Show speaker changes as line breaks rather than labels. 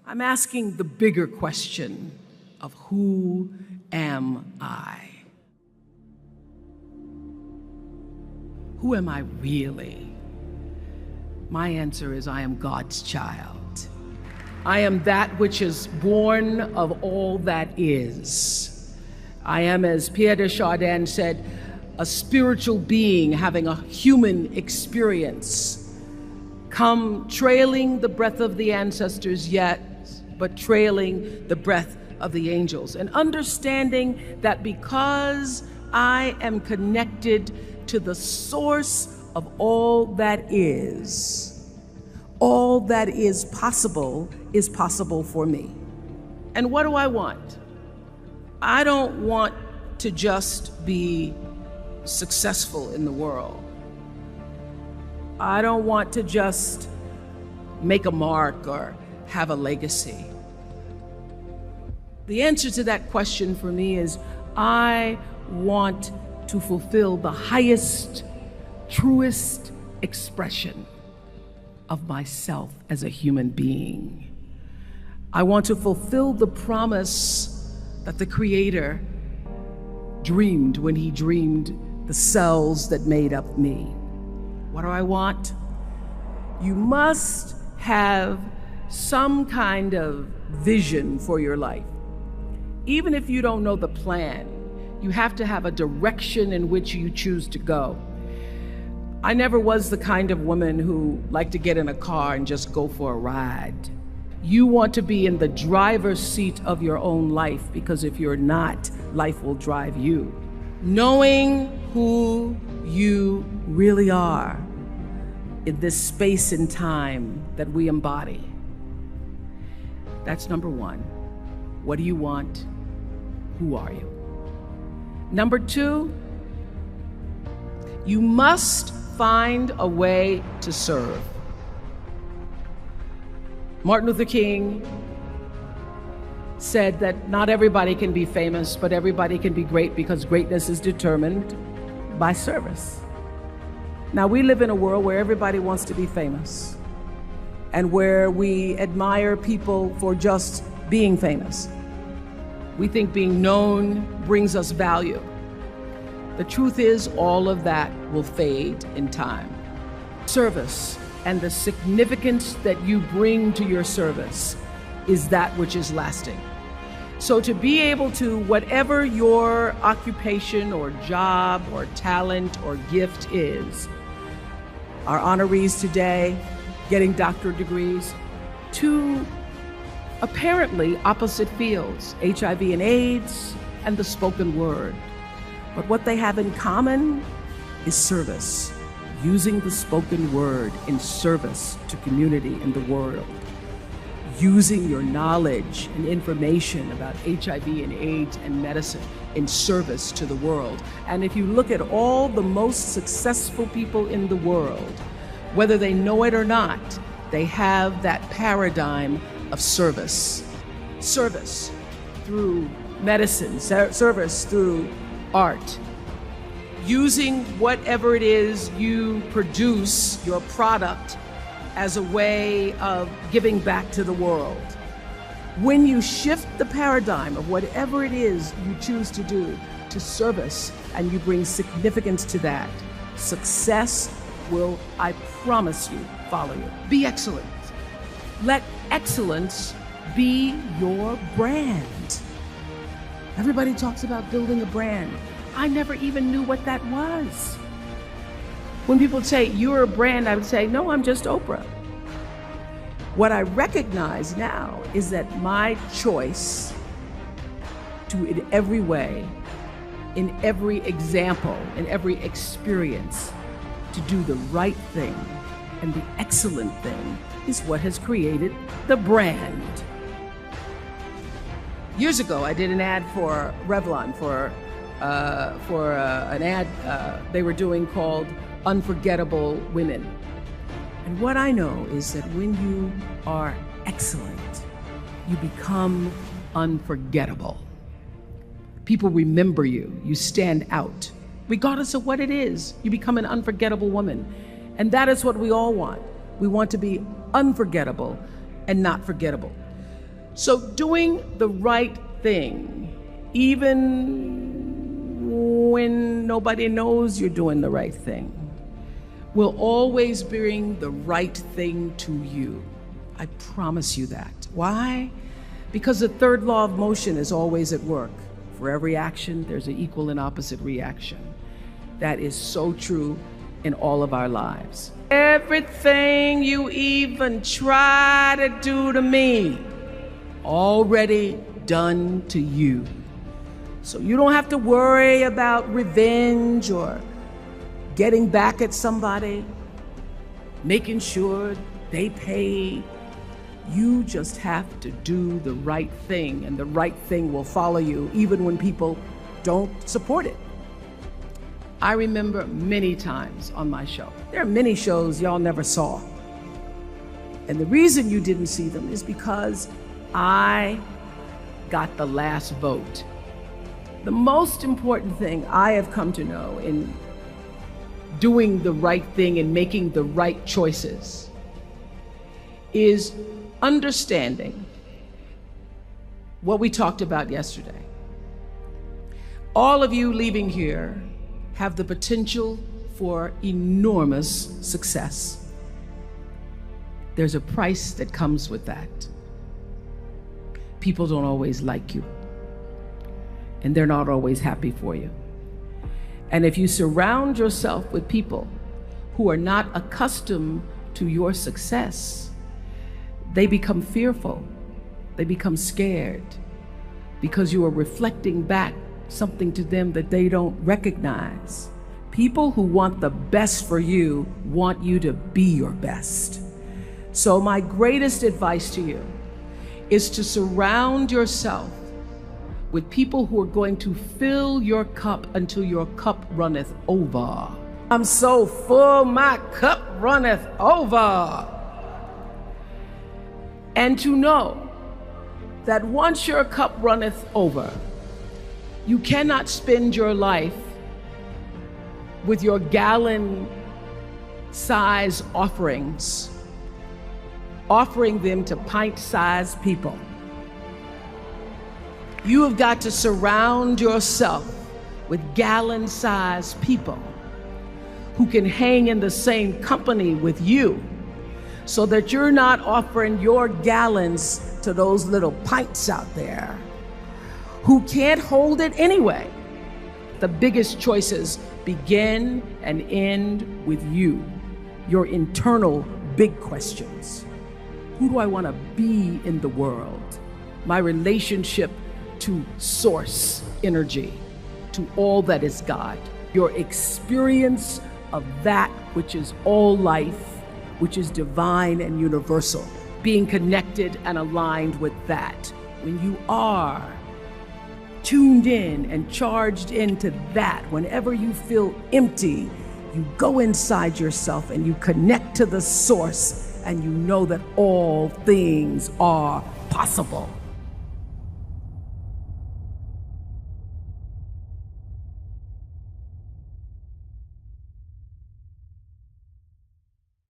I'm asking the bigger question of who am I? Who am I really? My answer is I am God's child. I am that which is born of all that is. I am, as Pierre de Chardin said, a spiritual being having a human experience, come trailing the breath of the ancestors yet, but trailing the breath of the angels, and understanding that because I am connected to the source of all that is possible for me. And what do I want? I don't want to just be successful in the world. I don't want to just make a mark or have a legacy. The answer to that question for me is I want to fulfill the highest, truest expression of myself as a human being. I want to fulfill the promise that the Creator dreamed when He dreamed the cells that made up me. What do I want? You must have some kind of vision for your life. Even if you don't know the plan, you have to have a direction in which you choose to go. I never was the kind of woman who liked to get in a car and just go for a ride. You want to be in the driver's seat of your own life, because if you're not, life will drive you. Knowing who you really are in this space and time that we embody. That's number one. What do you want? Who are you? Number two, you must find a way to serve. Martin Luther King said that not everybody can be famous, but everybody can be great, because greatness is determined by service. Now, we live in a world where everybody wants to be famous and where we admire people for just being famous. We think being known brings us value. The truth is, all of that will fade in time. Service and the significance that you bring to your service is that which is lasting. So to be able to, whatever your occupation or job or talent or gift is, our honorees today getting doctorate degrees, to apparently opposite fields, HIV and AIDS and the spoken word. But what they have in common is service, using the spoken word in service to community and the world, using your knowledge and information about HIV and AIDS and medicine in service to the world. And if you look at all the most successful people in the world, whether they know it or not, they have that paradigm of service. Service through medicine, service through art. Using whatever it is you produce, your product, as a way of giving back to the world. When you shift the paradigm of whatever it is you choose to do to service, and you bring significance to that, success will, I promise you, follow you. Be excellent. Let excellence be your brand. Everybody talks about building a brand. I never even knew what that was. When people say, you're a brand, I would say, no, I'm just Oprah. What I recognize now is that my choice to, in every way, in every example, in every experience, to do the right thing and the excellent thing is what has created the brand. Years ago, I did an ad for Revlon for an ad they were doing called Unforgettable Women. And what I know is that when you are excellent, you become unforgettable. People remember you, you stand out. Regardless of what it is, you become an unforgettable woman. And that is what we all want. We want to be unforgettable and not forgettable. So doing the right thing, even when nobody knows you're doing the right thing, will always bring the right thing to you. I promise you that. Why? Because the third law of motion is always at work. For every action, there's an equal and opposite reaction. That is so true in all of our lives. Everything you even try to do to me, already done to you. So you don't have to worry about revenge or getting back at somebody, making sure they pay. You just have to do the right thing, and the right thing will follow you even when people don't support it. I remember many times on my show. There are many shows y'all never saw. And the reason you didn't see them is because I got the last vote. The most important thing I have come to know in doing the right thing and making the right choices is understanding what we talked about yesterday. All of you leaving here have the potential for enormous success. There's a price that comes with that. People don't always like you, and they're not always happy for you. And if you surround yourself with people who are not accustomed to your success, they become fearful, they become scared, because you are reflecting back something to them that they don't recognize. People who want the best for you want you to be your best. So my greatest advice to you is to surround yourself with people who are going to fill your cup until your cup runneth over. I'm so full, my cup runneth over. And to know that once your cup runneth over, you cannot spend your life with your gallon-size offerings, offering them to pint-sized people. You have got to surround yourself with gallon-sized people who can hang in the same company with you, so that you're not offering your gallons to those little pints out there who can't hold it anyway. The biggest choices begin and end with you, your internal big questions. Who do I want to be in the world? My relationship to source energy, to all that is God, your experience of that which is all life, which is divine and universal, being connected and aligned with that. When you are tuned in and charged into that, whenever you feel empty, you go inside yourself and you connect to the source, and you know that all things are possible.